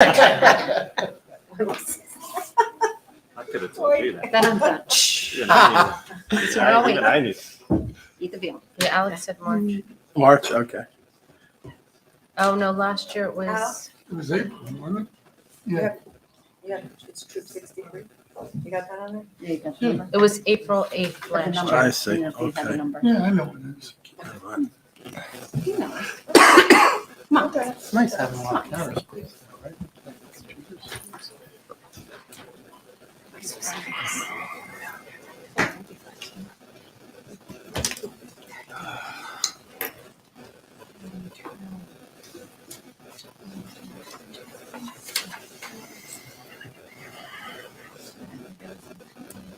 I could have told you that. Then I'm done. Even I knew. Eat the veal. Yeah, Alex said March. March, okay. Oh, no, last year it was, It was April, wasn't it? Yeah. Yeah, it's Troop 63. You got that on there? Yeah, you got the number. it was April 8th Got the last number. year. I see, You know, if you have the okay. number. Yeah, I know what it is. You know. It's nice having a lot of counter space, right?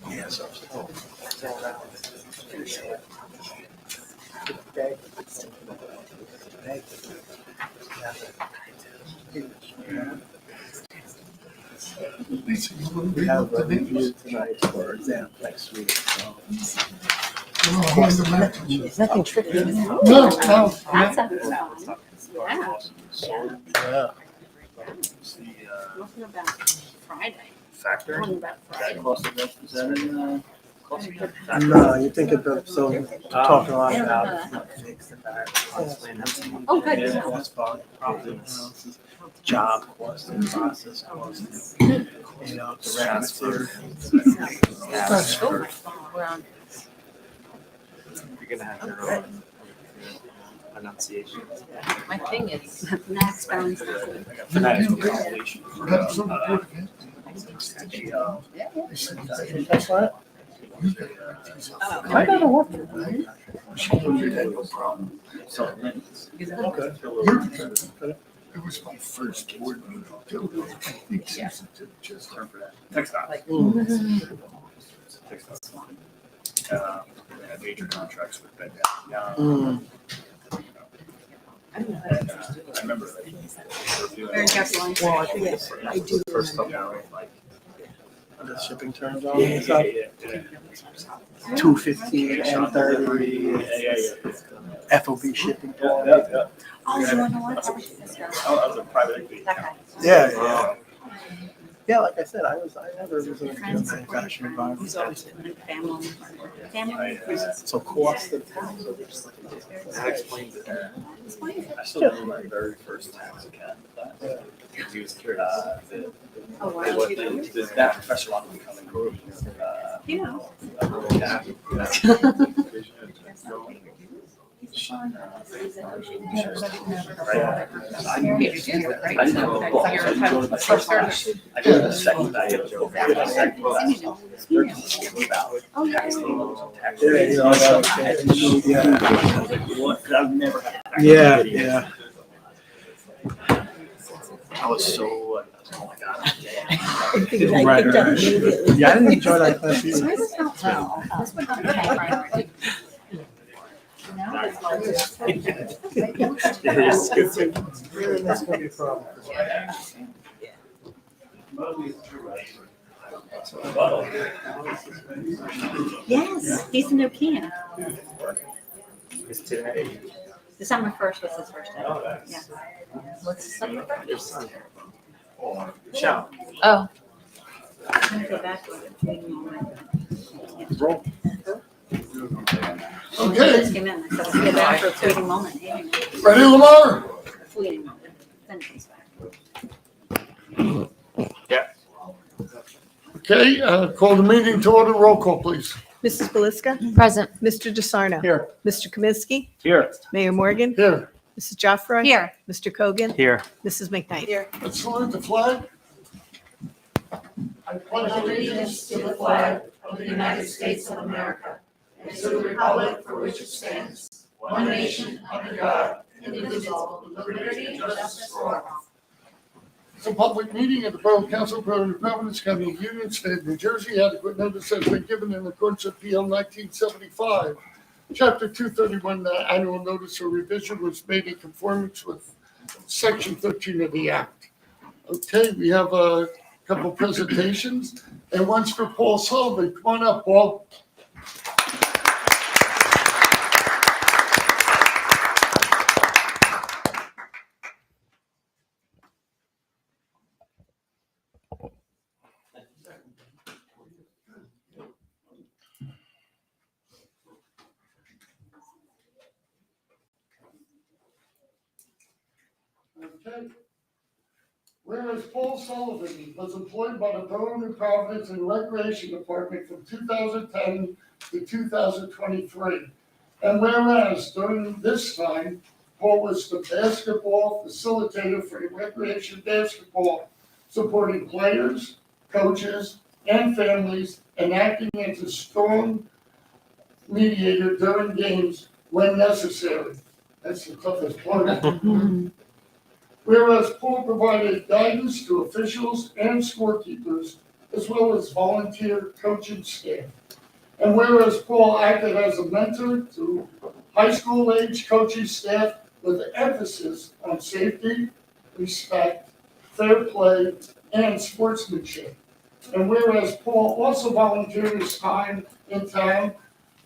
Yeah, so. Lisa, you wouldn't We be have up a to date. review tonight for exam next week, so. You know, hand them out to you. There's nothing tricky in there. No, no. That's a yeah. Yeah. Nothing about Friday. Factor? Nothing about Friday. No, you think about, so, talking a lot about. Oh, good. Job cost and process cost. You know, direct material. That's Oh, we're on. You're gonna have your own enunciation. My thing is, Next bounce. Phonetic compilation. That's so good. That's right. I gotta work it, right? She told you that no problem. It was my first board meeting. I think since it just. Text major contracts with Ben. Mm. I remember Very careful. Well, I think it's I do first remember. stuff out, like. the shipping terms on it. It's up Yeah. 215 and 30. FOB shipping. Oh, you wanna know what? I was a private equity. That guy. Yeah. Yeah, like I said, I never was in a manufacturing environment. Family. Family. So cost of tax. That explains it. I still remember my very first tax account. He was curious. Oh, wow. That professor wanted to come and group. Yeah. I did the second night of Joe. Oh, yeah. I've never had. Yeah. I was so, oh my God. Right. Yeah, I didn't enjoy that class either. This would not be my It is good. Really, that's gonna be a problem. Yes, he's the new king. It's today. December 1st was his first day. Yeah. what's the summer? Shout. Oh, I'm gonna go back to it. Roll. When Okay, Liz came in, I said, let's get back for a fleeting moment. He didn't know. ready, Lamar? Fleeting moment. Then it comes back. Yeah. Okay, call the meeting to order. Roll call, please. Mrs. Belisca? present. Mr. DeSarno? Here. Mr. Kaminsky? Here. Mayor Morgan? Here, Mrs. Joffroy? Here. Mr. Cogan? Here. Mrs. McKnight? let's salute the flag. I pledge allegiance to the flag of the United States of America and to the republic for which it stands, one nation under God, indivisible, with liberty and justice for all. It's a public meeting of the Borough Council, Borough of New Providence, County of Union, State of New Jersey. Adequate notice has been given in accordance with PL 1975. Chapter 231, the annual notice of revision was made in conformance with Section 13 of the Act. Okay, we have a couple presentations, and one's for Paul Sullivan. Come on up, Paul. Whereas Paul Sullivan was employed by the Borough of New Providence and Recreation Department from 2010 to 2023. And whereas during this time, Paul was the basketball facilitator for the recreation basketball, supporting players, coaches, and families, and acting as a strong mediator during games when necessary. That's the toughest part. Whereas Paul provided guidance to officials and scorekeepers, as well as volunteer coaching staff. And whereas Paul acted as a mentor to high school age coaching staff with emphasis on safety, respect, fair play, and sportsmanship. And whereas Paul also volunteered his time in town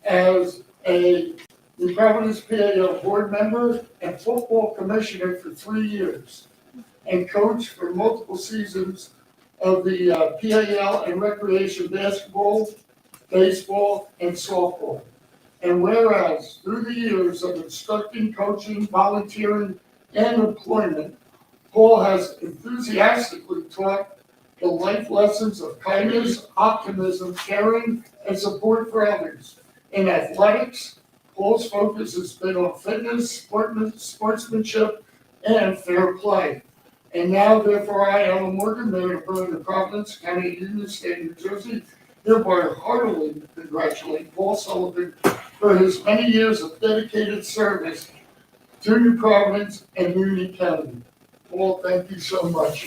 as a New Providence PAL board member and football commissioner for 3 years, and coached for multiple seasons of the PAL and recreation basketball, baseball, and softball. And whereas through the years of instructing, coaching, volunteering, and employment, Paul has enthusiastically taught the life lessons of kindness, optimism, caring, and support for others. In athletics, Paul's focus has been on fitness, sportsmanship, and fair play. And now, therefore, I, Alan Morgan, Mayor of Borough of New Providence, County of Union, State of New Jersey, hereby heartily congratulate Paul Sullivan for his many years of dedicated service to New Providence and Union County. Paul, thank you so much.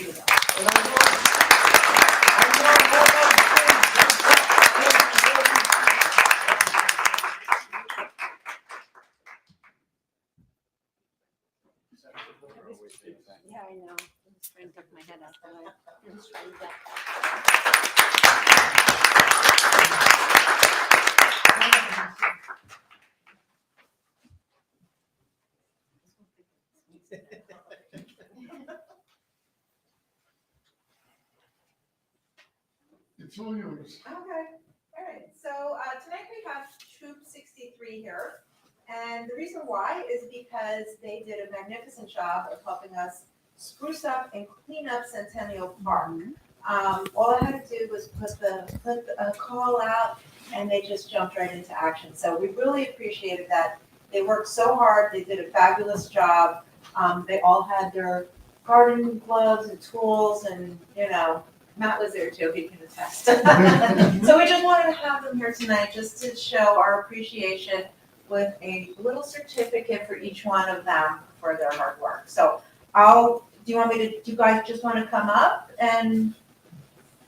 Yeah, I know. I'm just trying to tuck my head out the way. I'm just trying to It's all yours. Okay, all right. So tonight we have Troop 63 here. And the reason why is because they did a magnificent job of helping us spruce up and clean up Centennial Park. All I had to do was put a call out, and they just jumped right into action. So we really appreciated that. They worked so hard. They did a fabulous job. They all had their garden gloves and tools, and Matt was there too, he can attest. So we just wanted to have them here tonight just to show our appreciation with a little certificate for each one of them for their hard work. So do you guys just want to come up and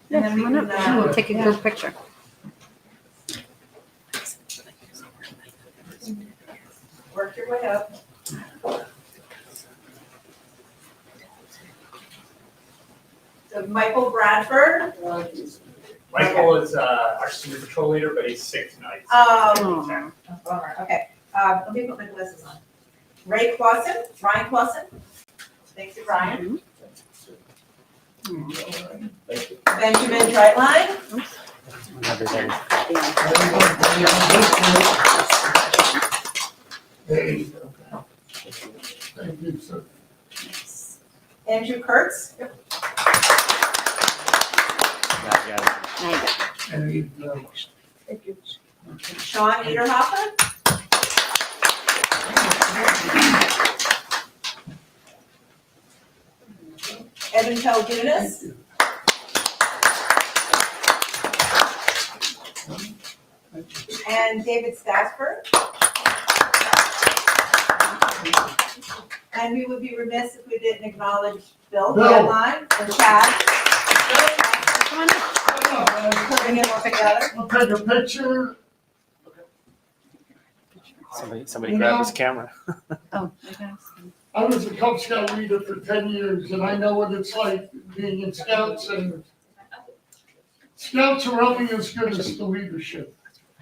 then we can take a group picture. work your way up. So Michael Bradford. Michael is our senior patrol leader, but he's sick tonight. Oh, bummer. Okay. Let me put my glasses on. Ryan Clausen. Thank you, Ryan. Benjamin Drightline. There you go. Thank you, sir. Andrew Kurtz. There you go. Sean Niederhofer. Evan Pelgunas. And David Stassford. And we would be remiss if we didn't acknowledge Bill Deadline and Chad. Come on up. Putting it all together. We'll take a picture. Somebody grab his camera. Oh, okay. I was a Cub Scout leader for 10 years, and I know what it's like being in Scouts, and Scouts are only as good as the leadership.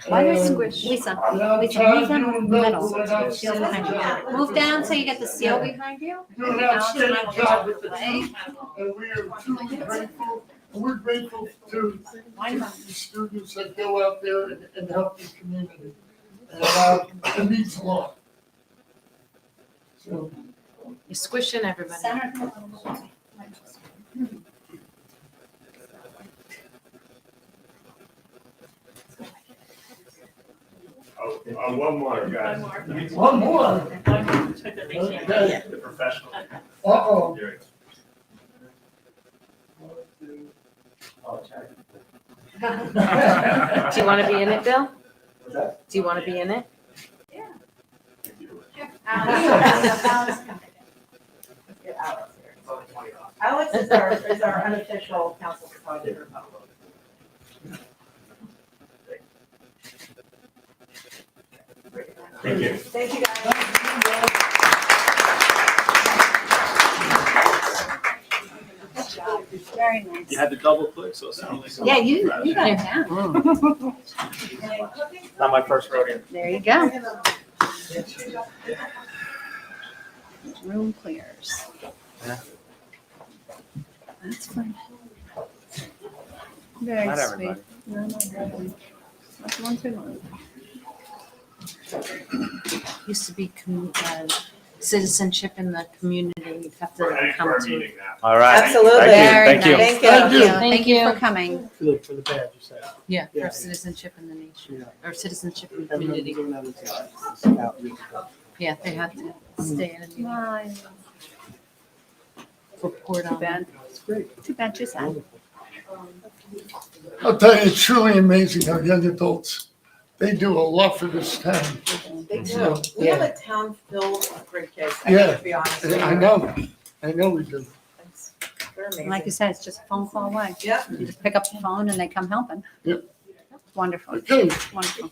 Why don't you And, squish? Lisa, you know, Lisa, Chad, move them you and in Bill the middle. do an outstanding job. Move down so you get the seal behind you. Do an outstanding job with the team, and we are truly grateful. And we're grateful to the students that go out there and help the community. And it means a lot. So, You're squishing everybody. Center. One more, guys. One more. Okay. The professional. Uh-oh. Here. Do you want to be in it, Bill? Do you want to be in it? Alex is our unofficial council photographer. Thank you. Thank you, guys. Very nice. You had to double click, so it sounded like. Yeah, you got it down. Not my first rodeo. There you go. Room clears. Yeah. That's fun. Very Not sweet. everybody. No, not everybody. Not one too long. Used to be citizenship in the community. You'd have We're heading to to our come meeting to. now. All right. Absolutely. Thank you. Very Thank nice. you. Thank you. Thank you for coming. For the badge, you said. Yeah, Yeah. for citizenship in the nation, Yeah. or citizenship in the Everyone community. doing that is out years ago. Yeah, they have to stay in a meeting. Nice. Report Too on. bad. It's great. Too bad, too sad. I'll tell you, it's truly amazing how young adults, they do a lot for this town. They do. We have a town filled with great kids, I Yeah. have to be honest with you. I know we do. They're amazing. Like you said, it's just a phone call away. Yep. You just pick up the phone and they come helping. Yep. Wonderful, Okay, wonderful.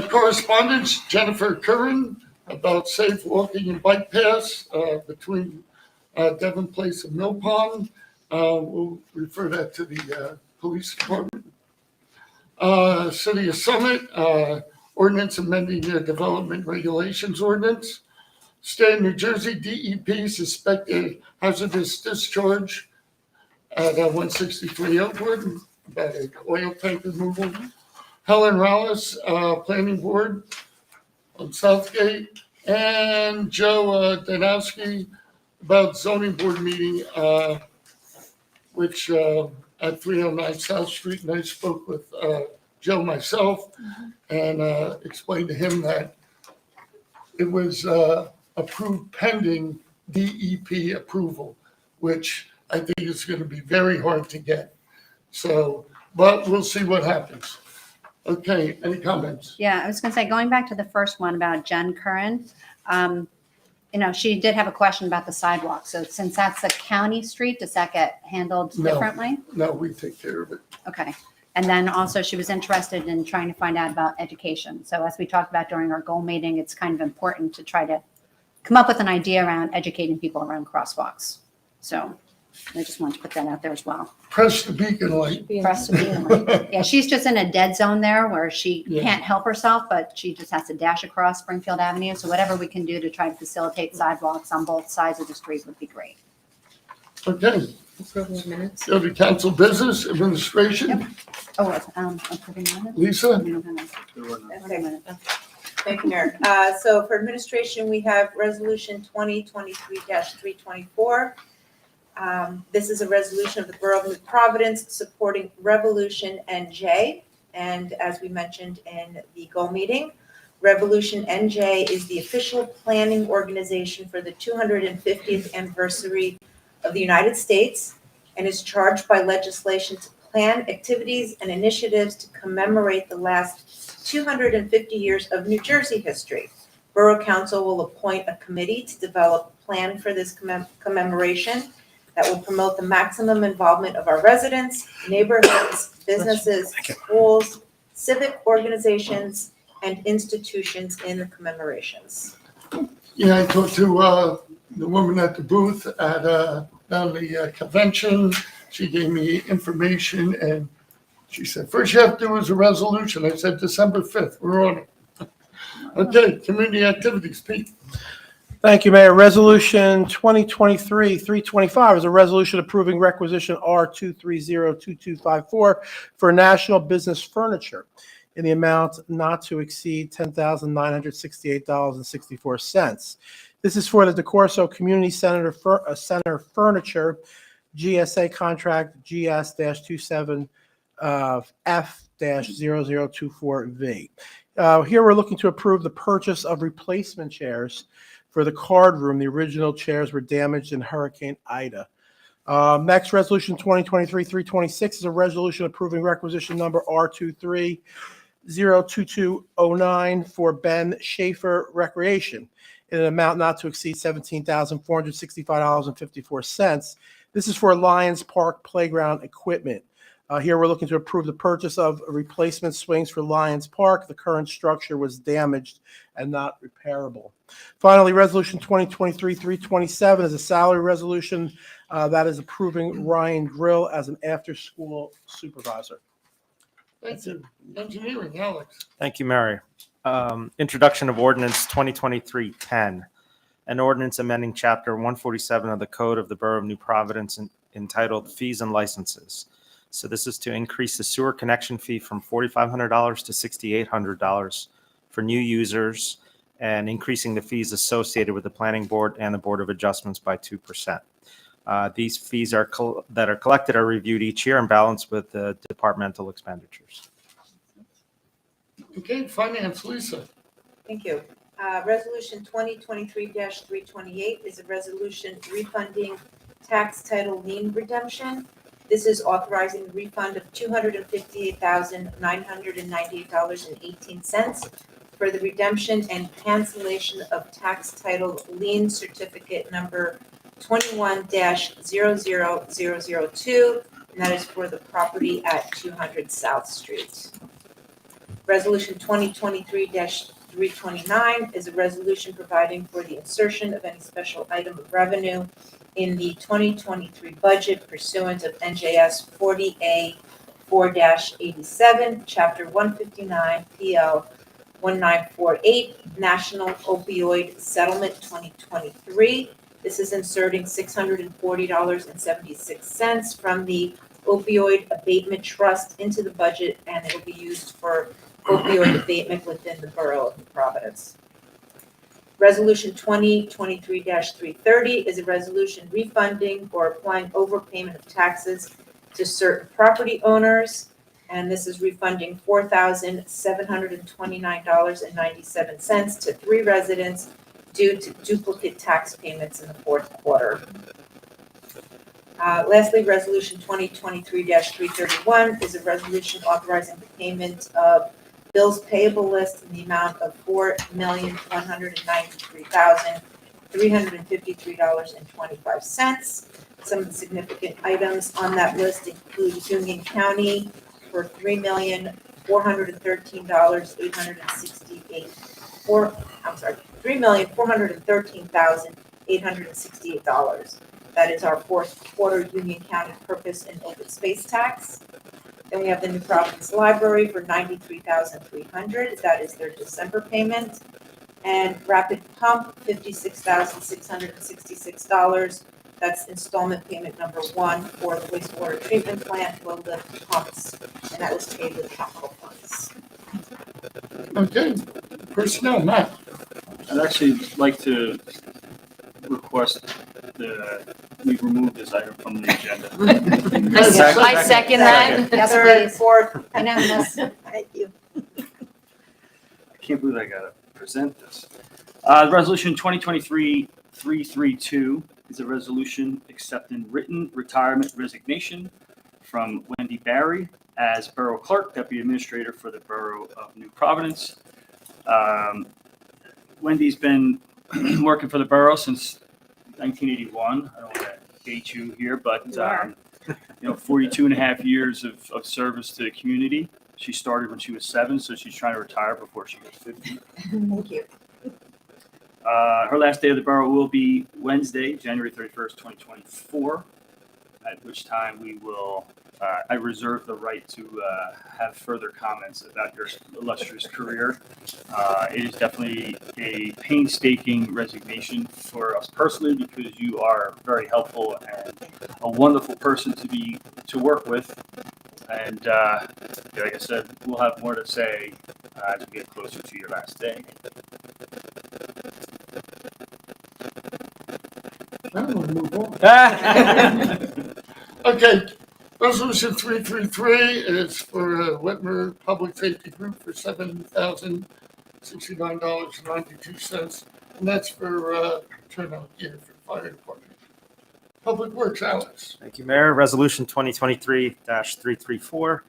correspondence, Jennifer Curran about safe walking and bike paths, between, Devon Place and Mill Pond. We'll refer that to the, police department. City of Summit, ordinance amending their development regulations ordinance. State of New Jersey DEP suspected hazardous discharge at 163 Oakwood, about an oil tank removal. Helen Rallis, Planning Board on Southgate, and Joe Danowski about zoning board meeting, which at 309 South Street, and I spoke with Joe myself and explained to him that it was approved pending DEP approval, which I think is going to be very hard to get. So, but we'll see what happens. Okay, any comments? Yeah, I was gonna say, going back to the first one about Jen Curran, she did have a question about the sidewalk. So since that's a county street, does that get handled No. differently? No, we take care of it. Okay. And then also she was interested in trying to find out about education. So as we talked about during our goal meeting, it's kind of important to try to come up with an idea around educating people around crosswalks. So I just wanted to put that out there as well. Press the beacon light. For us to be in line. Yeah, she's just in a dead zone there where she Yeah. can't help herself, but she just has to dash across Springfield Avenue. So whatever we can do to try to facilitate sidewalks on both sides of the street would be great. Okay, Approval of minutes. go to council business administration. Yep. Oh, approving minutes? Lisa? No, no, no. Okay. Minute. Thank you, Mayor. So for administration, we have resolution 2023-324. This is a resolution of the Borough of New Providence supporting Revolution NJ. And as we mentioned in the goal meeting, Revolution NJ is the official planning organization for the 250th anniversary of the United States and is charged by legislation to plan activities and initiatives to commemorate the last 250 years of New Jersey history. Borough Council will appoint a committee to develop a plan for this commemoration that will promote the maximum involvement of our residents, neighborhoods, businesses, schools, civic organizations, and institutions in the commemorations. Yeah, I talked to the woman at the booth at down the convention. She gave me information and she said, first you have to do is a resolution. I said, December 5th, we're on it. Okay, community activities, Pete. Thank you, Mayor. Resolution 2023-325 is a resolution approving requisition R2302254 for National Business Furniture in the amount not to exceed $10,968.64. This is for the DeCorso Community Center Furniture GSA contract GS-27F-0024V. Here we're looking to approve the purchase of replacement chairs for the card room. The original chairs were damaged in Hurricane Ida. Next, Resolution 2023-326 is a resolution approving requisition number R23-02209 for Ben Schaefer Recreation in an amount not to exceed $17,465.54. This is for Lions Park Playground equipment. Here we're looking to approve the purchase of replacement swings for Lions Park. The current structure was damaged and not repairable. Finally, Resolution 2023-327 is a salary resolution that is approving Ryan Grill as an after-school supervisor. Thank you. Engineering, Alex. Thank you, Mary. Introduction of ordinance 2023-10, an ordinance amending Chapter 147 of the Code of the Borough of New Providence entitled Fees and Licenses. So this is to increase the sewer connection fee from $4,500 to $6,800 for new users and increasing the fees associated with the Planning Board and the Board of Adjustments by 2%. These fees that are collected are reviewed each year and balanced with the departmental expenditures. Okay, finance, Lisa. Thank you. Resolution 2023-328 is a resolution refunding tax title lien redemption. This is authorizing the refund of $258,998.18 for the redemption and cancellation of tax title lien certificate number 21-00002, and that is for the property at 200 South Street. Resolution 2023-329 is a resolution providing for the insertion of any special item of revenue in the 2023 budget pursuant of NJS 40A 4-87, Chapter 159, PL 1948, National Opioid Settlement 2023. This is inserting $640.76 from the Opioid Abatement Trust into the budget, and it will be used for opioid abatement within the Borough of New Providence. Resolution 2023-330 is a resolution refunding or applying overpayment of taxes to certain property owners, and this is refunding $4,729.97 to 3 residents due to duplicate tax payments in the fourth quarter. Lastly, Resolution 2023-331 is a resolution authorizing the payment of bills payable list in the amount of $4,193,353.25. Some of the significant items on that list include Union County for $3,413,868. That is our fourth quarter Union County purpose and open space tax. Then we have the New Providence Library for $93,300. That is their December payment. And Rapid Pump, $56,666. That's installment payment number 1 for the wastewater treatment plant, low lift pumps, and that was paid with capital funds. Okay, personnel, Matt. I'd actually like to request we remove this item from the agenda. I second that. Yes, Third and please. fourth. Unanimous. Thank you. I can't believe I gotta present this. Resolution 2023-332 is a resolution accepting written retirement resignation from Wendy Barry as Borough Clerk, Deputy Administrator for the Borough of New Providence. Wendy's been working for the borough since 1981. I don't want to date you here, but 42 and a half years of service to the community. She started when she was 7, so she's trying to retire before she gets 50. Thank you. Her last day of the borough will be Wednesday, January 31st, 2024, at which time we will, I reserve the right to have further comments about your illustrious career. It is definitely a painstaking resignation for us personally because you are very helpful and a wonderful person to work with. And like I said, we'll have more to say as we get closer to your last day. I'm gonna move on. Okay, Resolution 333 is for Whitmer Public Safety Group for $7,069.92, and that's for turnout gear for fire department. Public Works, Alex. Thank you, Mayor. Resolution 2023-334,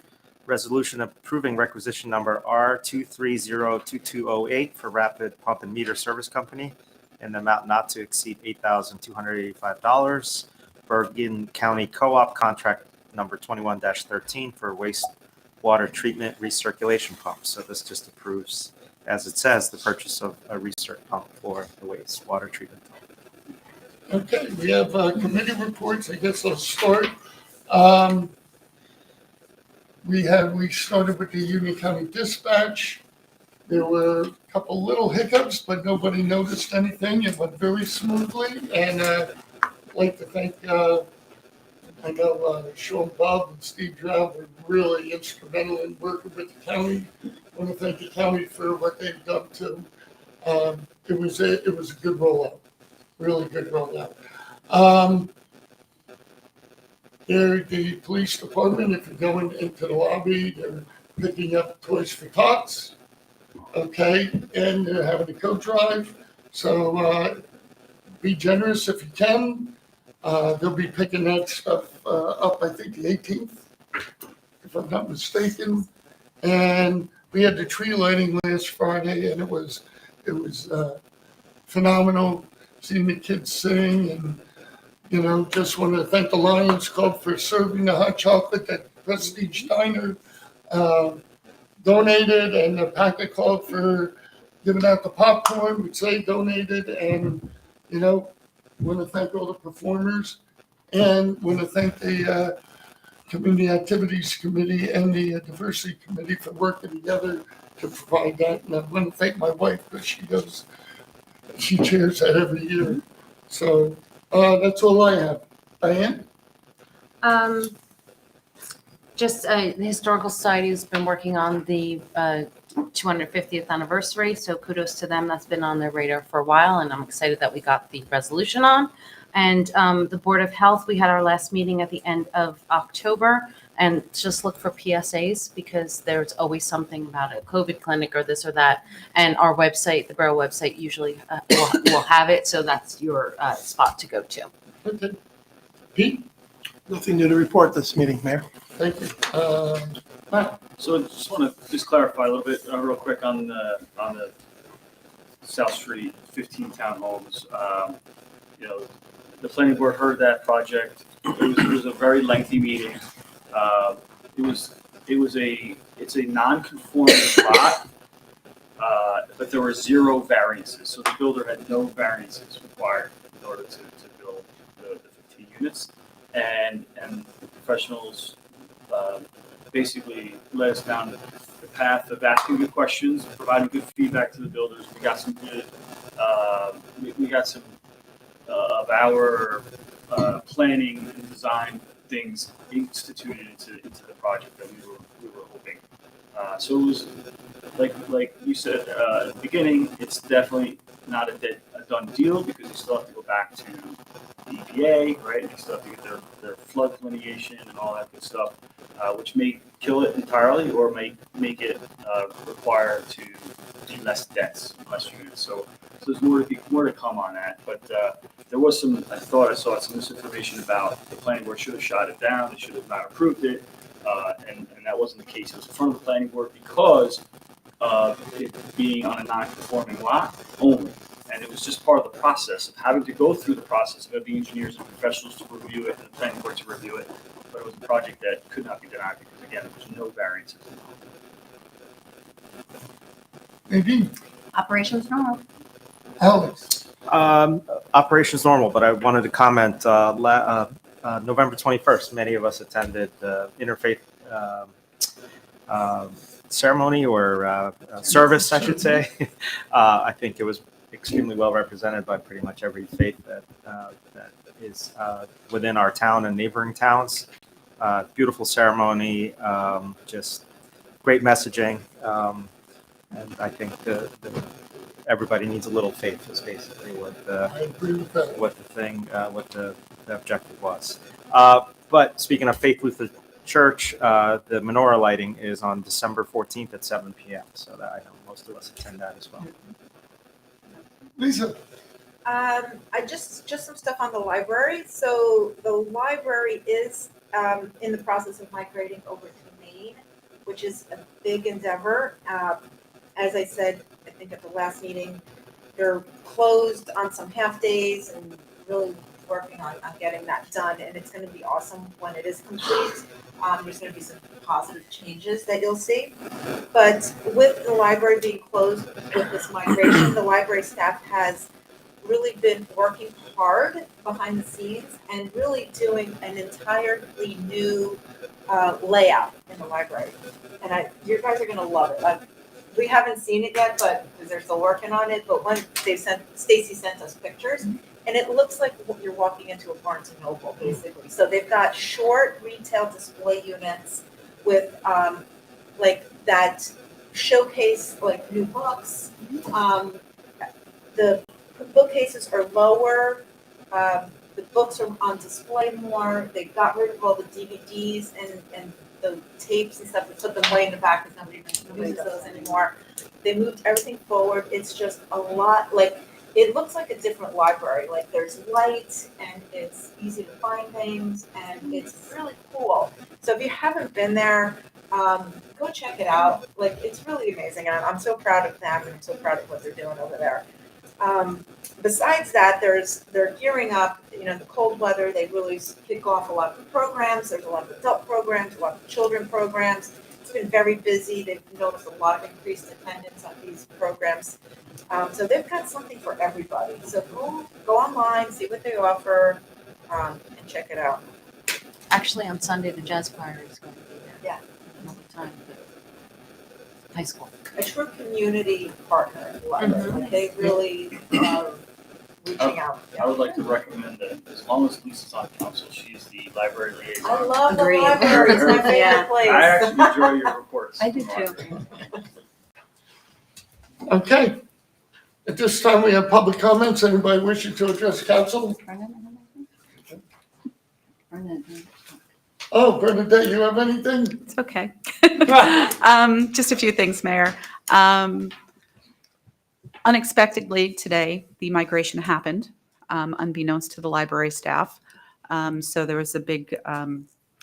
resolution approving requisition number R2302208 for Rapid Pump and Meter Service Company in the amount not to exceed $8,285. Bergen County Co-op contract number 21-13 for wastewater treatment recirculation pumps. So this just approves, as it says, the purchase of a recirc pump for the wastewater treatment pump. Okay, we have committee reports. I guess I'll start. We started with the Union County Dispatch. There were a couple little hiccups, but nobody noticed anything. It went very smoothly, and I'd like to thank, I know Sean Bob and Steve Drow were really instrumental in working with the county. I want to thank the county for what they've done too. It was a good rollout, really good rollout. The police department, if you're going into the lobby, they're picking up Toys for Tots. Okay, and they're having a coat drive. So be generous if you can. They'll be picking that stuff up, I think, the 18th, if I'm not mistaken. And we had the tree lighting last Friday, and it was phenomenal seeing the kids sing. And, you know, just want to thank the Lions Club for serving the hot chocolate that Prestige Diner donated, and the Packet Club for giving out the popcorn, which they donated. And, you know, want to thank all the performers, and want to thank the Community Activities Committee and the Diversity Committee for working together to provide that. And I want to thank my wife because she chairs that every year. So that's all I have. Diane? The Historical Society has been working on the 250th anniversary, so kudos to them. That's been on their radar for a while, and I'm excited that we got the resolution on. And the Board of Health, we had our last meeting at the end of October, and just look for PSAs because there's always something about a COVID clinic or this or that. And our website, the Borough website, usually will have it, so that's your spot to go to. Okay. Pete? Nothing new to report this meeting, Mayor. Thank you. Matt? So I just want to clarify a little bit real quick on the South Street 15 townhomes. You know, the planning board heard that project. It was a very lengthy meeting. It's a non-conforming lot, but there were 0 variances. So the builder had no variances required in order to build the 15 units. And the professionals basically led us down the path of asking good questions, providing good feedback to the builders. We got some good, we got some of our planning and design things instituted into the project that we were hoping. So it was like you said at the beginning, it's definitely not a done deal because you still have to go back to the EPA, right? You still have to get their flood delineation and all that good stuff, which may kill it entirely or may make it require to be less dense, less units. So there's more to come on that. But there was I thought I saw some misinformation about the planning board should have shot it down. They should have not approved it. And that wasn't the case. It was in front of the planning board because of it being on a non-conforming lot only. And it was just part of the process of having to go through the process of the engineers and professionals to review it and the planning board to review it. But it was a project that could not be denied because, again, there was no variances. Nadine? Operations normal. Alex? Operations normal, but I wanted to comment, November 21st, many of us attended the interfaith ceremony or service, I should say. I think it was extremely well represented by pretty much every faith that is within our town and neighboring towns. Beautiful ceremony, just great messaging, and I think everybody needs a little faith is basically what the objective was. But speaking of faith church, the menorah lighting is on December 14th at 7 p.m. So that I know most of us attend that as well. Lisa, I just some stuff on the library. So the library is in the process of migrating over to Maine, which is a big endeavor. As I said, I think at the last meeting, they're closed on some half days and really working on getting that done. And it's going to be awesome when it is complete. There's going to be some positive changes that you'll see. But with the library being closed with this migration, the library staff has really been working hard behind the scenes and really doing an entirely new layout in the library. And you guys are going to love it. We haven't seen it yet, but because they're still working on it. But when Stacy sent us pictures, and it looks like you're walking into a Barnes and Noble, basically. So they've got short retail display units with like that showcase like new books. The bookcases are lower. The books are on display more. They got rid of all the DVDs and the tapes and stuff. They put them way in the back because nobody uses those anymore. They moved everything forward. It's just a lot. Like it looks like a different library. Like there's light and it's easy to find things and it's really cool. So if you haven't been there, go check it out. Like it's really amazing. And I'm so proud of them and I'm so proud of what they're doing over there. Besides that, they're gearing up, the cold weather, they really kick off a lot of programs. There's a lot of adult programs, a lot of children programs. It's been very busy. They've noticed a lot of increased attendance on these programs. So they've got something for everybody. So go online, see what they offer, and check it out. Actually, on Sunday, the jazz choir is going to be there. Yeah. Another time, high school. A true community partner in the library. Like, they really are reaching out. I would like to recommend that as long as Lisa's on council, she's the library liaison. I love the Agreed. library. It's my favorite Yeah. place. I actually enjoy your reports. I do from too. library. okay. At this time, we have public comments. Anybody wishing to address council? Oh, Bernadette, you have anything? It's okay. Just a few things, Mayor. Unexpectedly today, the migration happened, unbeknownst to the library staff. So there was a big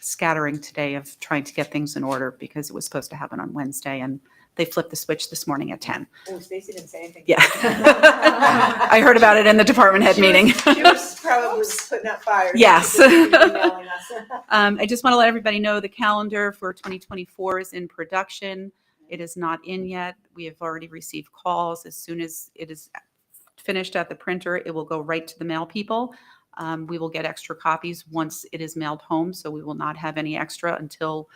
scattering today of trying to get things in order because it was supposed to happen on Wednesday, and they flipped the switch this morning at 10. Oh, Stacy didn't say anything. Yeah. I heard about it in the department head meeting. She was probably putting out fires. Yes. She was emailing us. I just want to let everybody know the calendar for 2024 is in production. It is not in yet. We have already received calls. As soon as it is finished at the printer, it will go right to the mail people. We will get extra copies once it is mailed home, so we will not have any extra until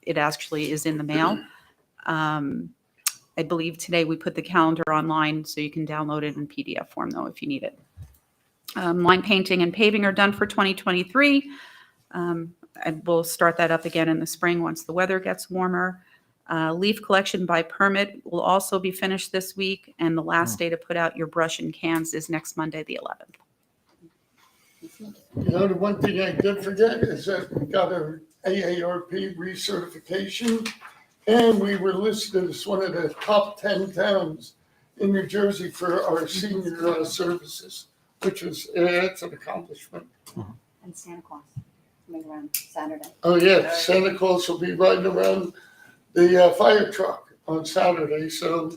it actually is in the mail. I believe today we put the calendar online, so you can download it in PDF form, though, if you need it. Line painting and paving are done for 2023. And we'll start that up again in the spring once the weather gets warmer. Leaf collection by permit will also be finished this week, and the last day to put out your brush and cans is next Monday, the 11th. The one thing I did forget is that we got our AARP recertification, and we were listed as one of the top 10 towns in New Jersey for our senior services, which was, it's an accomplishment. And Santa Claus coming around Saturday. Oh, yeah, Santa Claus will be riding around the fire truck on Saturday, so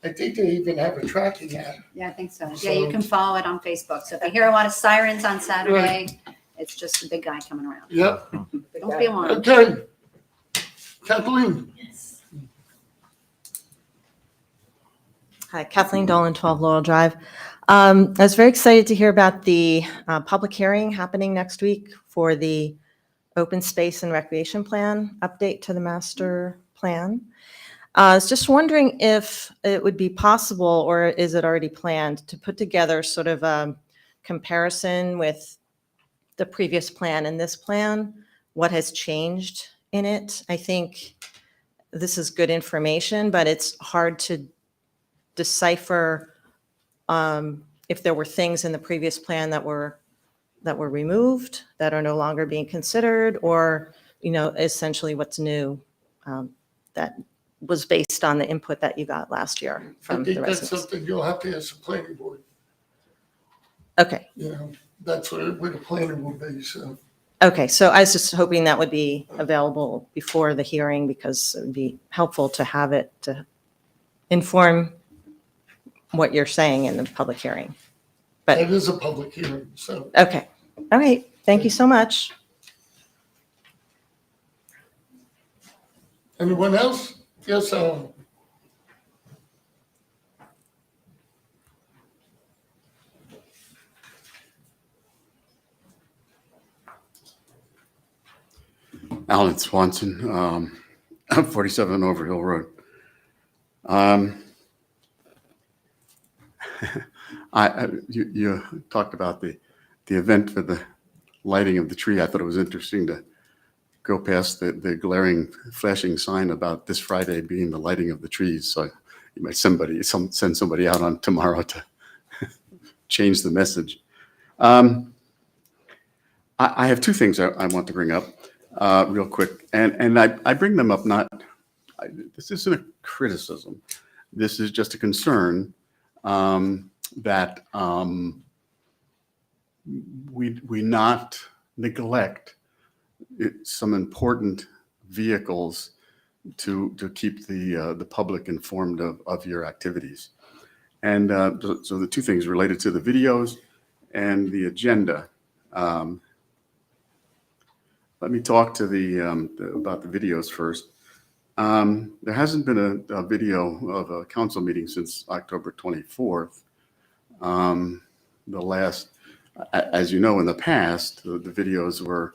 I think they even have a tracking app. Yeah, I think so. Yeah, you can follow it on Facebook. So if you hear a lot of sirens on Saturday, it's just the big guy coming around. Yep. Don't be alarmed. Okay. Kathleen? Hi, Kathleen Dolan, 12 Laurel Drive. I was very excited to hear about the public hearing happening next week for the open space and recreation plan update to the master plan. I was just wondering if it would be possible, or is it already planned, to put together sort of a comparison with the previous plan and this plan, what has changed in it. I think this is good information, but it's hard to decipher if there were things in the previous plan that were removed, that are no longer being considered, or essentially what's new, that was based on the input that you got last year I from think the that's residents. something you'll have to ask the planning board. Okay. That's where the planning will be, so. Okay, so I was just hoping that would be available before the hearing because it would be helpful to have it to inform what you're saying in the public hearing. But It is a public hearing, so. okay, all right, thank you so much. Anyone else? Yes, Alan. Alan Swanson, 47 Overhill Road. You talked about the event for the lighting of the tree. I thought it was interesting to go past the glaring flashing sign about this Friday being the lighting of the trees. So you might send somebody out on tomorrow to change the message. I have two things I want to bring up real quick, and I bring them up this isn't a criticism. This is just a concern that we not neglect some important vehicles to keep the public informed of your activities. And so the two things related to the videos and the agenda. Let me talk to about the videos first. There hasn't been a video of a council meeting since October 24th. The last, as you know, in the past, the videos were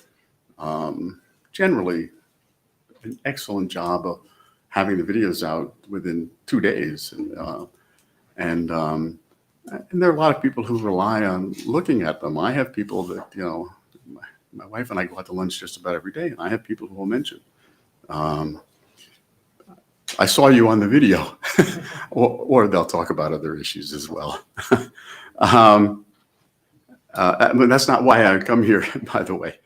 generally an excellent job of having the videos out within 2 days. And there are a lot of people who rely on looking at them. I have people that, my wife and I go out to lunch just about every day, and I have people who will mention, I saw you on the video, or they'll talk about other issues as well. But that's not why I come here, by the way.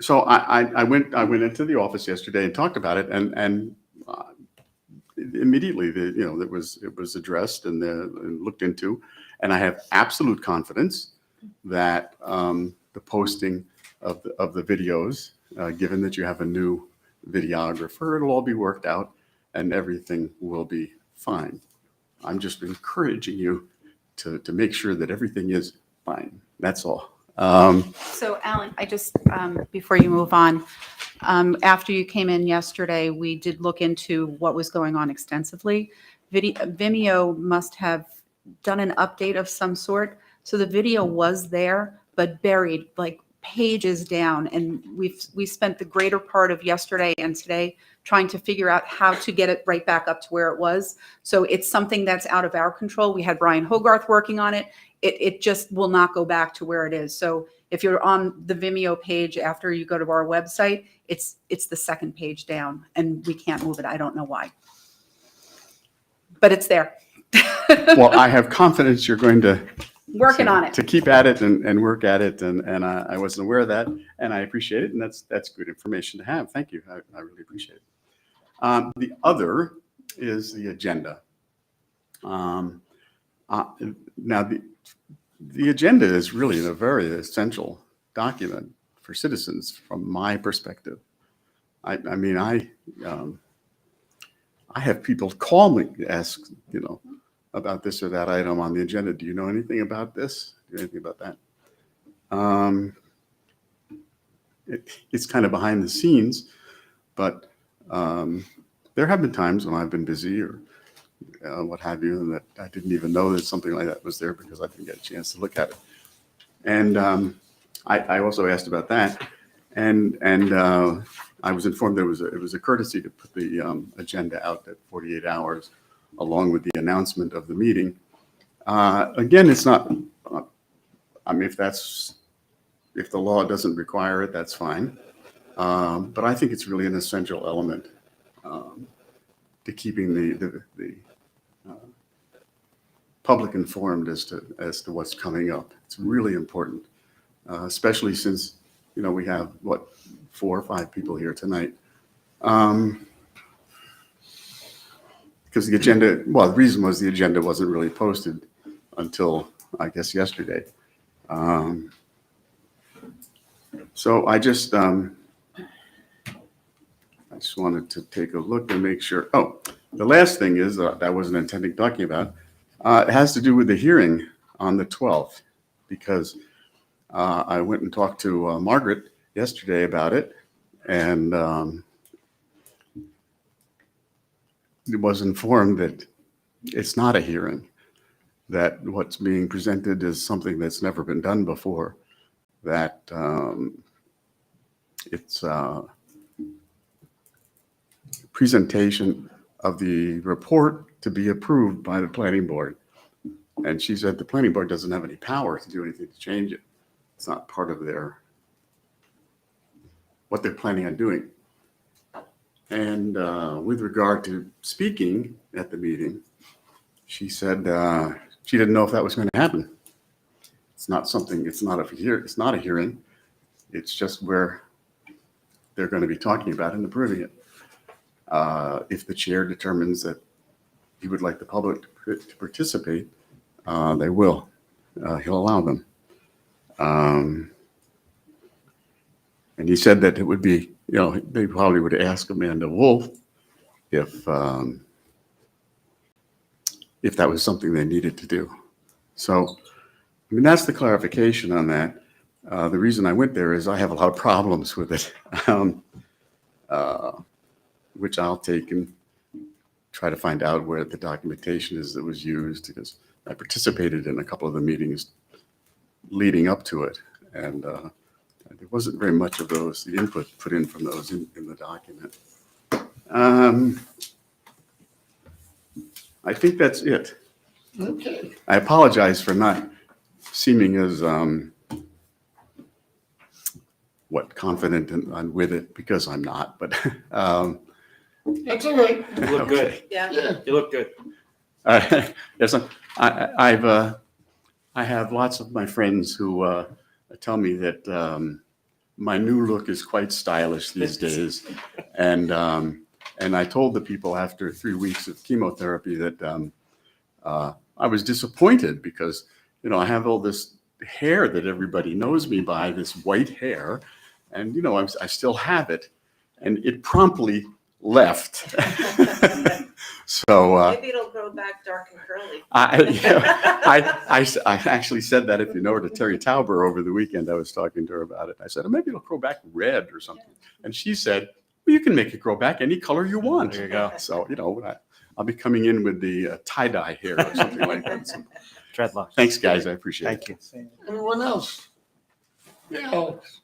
So I went into the office yesterday and talked about it, and immediately it was addressed and looked into, and I have absolute confidence that the posting of the videos, given that you have a new videographer, it'll all be worked out and everything will be fine. I'm just encouraging you to make sure that everything is fine. That's all. So Alan, I just, before you move on, after you came in yesterday, we did look into what was going on extensively. Vimeo must have done an update of some sort. So the video was there, but buried like pages down. And we spent the greater part of yesterday and today trying to figure out how to get it right back up to where it was. So it's something that's out of our control. We had Brian Hogarth working on it. It just will not go back to where it is. So if you're on the Vimeo page after you go to our website, it's the second page down and we can't move it. I don't know why. But it's there. Well, I have confidence you're going to working on it to keep at it and work at it, and I wasn't aware of that, and I appreciate it, and that's good information to have. Thank you. I really appreciate it. The other is the agenda. Now the agenda is really a very essential document for citizens from my perspective. I mean, I have people call me, ask, about this or that item on the agenda. Do you know anything about this? Do you know anything about that? It's kind of behind the scenes, but there have been times when I've been busy or what have you, and that I didn't even know that something like that was there because I didn't get a chance to look at it. And I also asked about that, and I was informed it was a courtesy to put the agenda out at 48 hours, along with the announcement of the meeting. Again, it's not. I mean, if the law doesn't require it, that's fine. But I think it's really an essential element to keeping the public informed as to what's coming up. It's really important, especially since we have, what, 4 or 5 people here tonight. Because the agenda, well, the reason was the agenda wasn't really posted until, I guess, yesterday. So I just wanted to take a look and make sure. Oh, the last thing is, that I wasn't intending talking about, it has to do with the hearing on the 12th, because I went and talked to Margaret yesterday about it, and was informed that it's not a hearing, that what's being presented is something that's never been done before, that it's a presentation of the report to be approved by the planning board. And she said the planning board doesn't have any power to do anything to change it. It's not part of what they're planning on doing. And with regard to speaking at the meeting, she said she didn't know if that was going to happen. It's not a hearing. It's just where they're going to be talking about and approving it. If the chair determines that he would like the public to participate, they will. He'll allow them. And he said that it would be, they probably would ask Amanda Wolf if that was something they needed to do. So, that's the clarification on that. The reason I went there is I have a lot of problems with it, which I'll take and try to find out where the documentation is that was used, because I participated in a couple of the meetings leading up to it, and there wasn't very much of the input put in from those in the document. I think that's it. Okay. I apologize for not seeming as confident with it, because I'm not, but That's all right. You look good. Yeah. You look good. Yes, I have lots of my friends who tell me that my new look is quite stylish these days, and I told the people after 3 weeks of chemotherapy that I was disappointed, because I have all this hair that everybody knows me by, this white hair, and I still have it, and it promptly left. So Maybe it'll grow back dark and curly. I actually said that, if you know her, to Terry Tauber over the weekend. I was talking to her about it. I said, oh, maybe it'll grow back red or something. And she said, well, you can make it grow back any color you want. There you go. So, I'll be coming in with the tie-dye hair or something like that. So, Dreadlocks. thanks, guys. I appreciate it. Thank you. Anyone else? Yeah, Alex.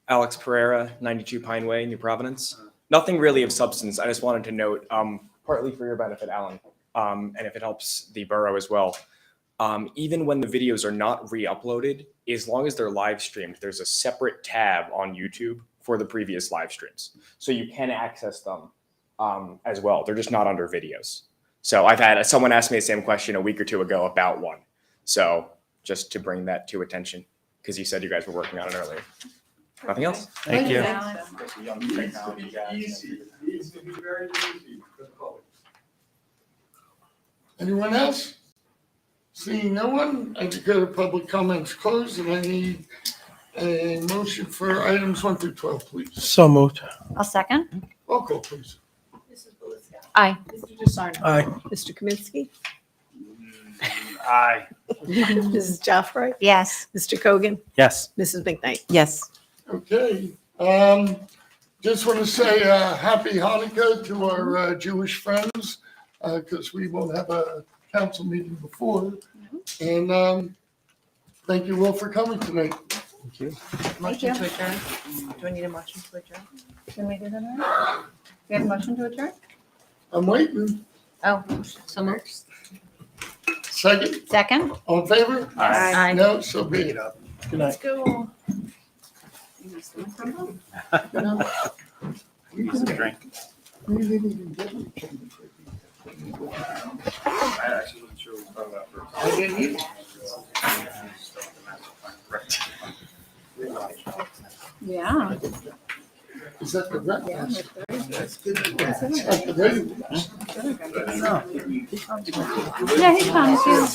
Alex Pereira, 92 Pine Way, New Providence. Nothing really of substance. I just wanted to note, partly for your benefit, Alan, and if it helps the borough as well, even when the videos are not re-uploaded, as long as they're live streamed, there's a separate tab on YouTube for the previous live streams. So you can access them as well. They're just not under videos. So I've had someone ask me the same question a week or two ago about one. So just to bring that to attention, because you said you guys were working on it earlier. Nothing else? Thank you. Needs to be very easy for the public. Anyone else? Seeing no one, I declare public comments closed, and I need a motion for items 1 through 12, please. So moved. I'll second. Roll call, please. Mrs. Belisca. Aye. Mr. DeSarno. Aye. Mr. Kaminsky. Aye. Mrs. Joffrey. Yes. Mr. Cogan. Yes. Mrs. McKnight. Yes. Okay, just want to say happy Hanukkah to our Jewish friends, because we won't have a council meeting before. And thank you all for coming tonight. Thank you. Motion to adjourn. Do I need a motion to adjourn? Can we do that now? We have a motion to adjourn? I'm waiting. Oh, so moved. Second, Second? all in favor? Aye. No, so be it. Good night. Go. Drink. I actually wasn't sure what we thought about first. Yeah. Is that the red? That's good. It's like the red. Yeah, he comes, yeah.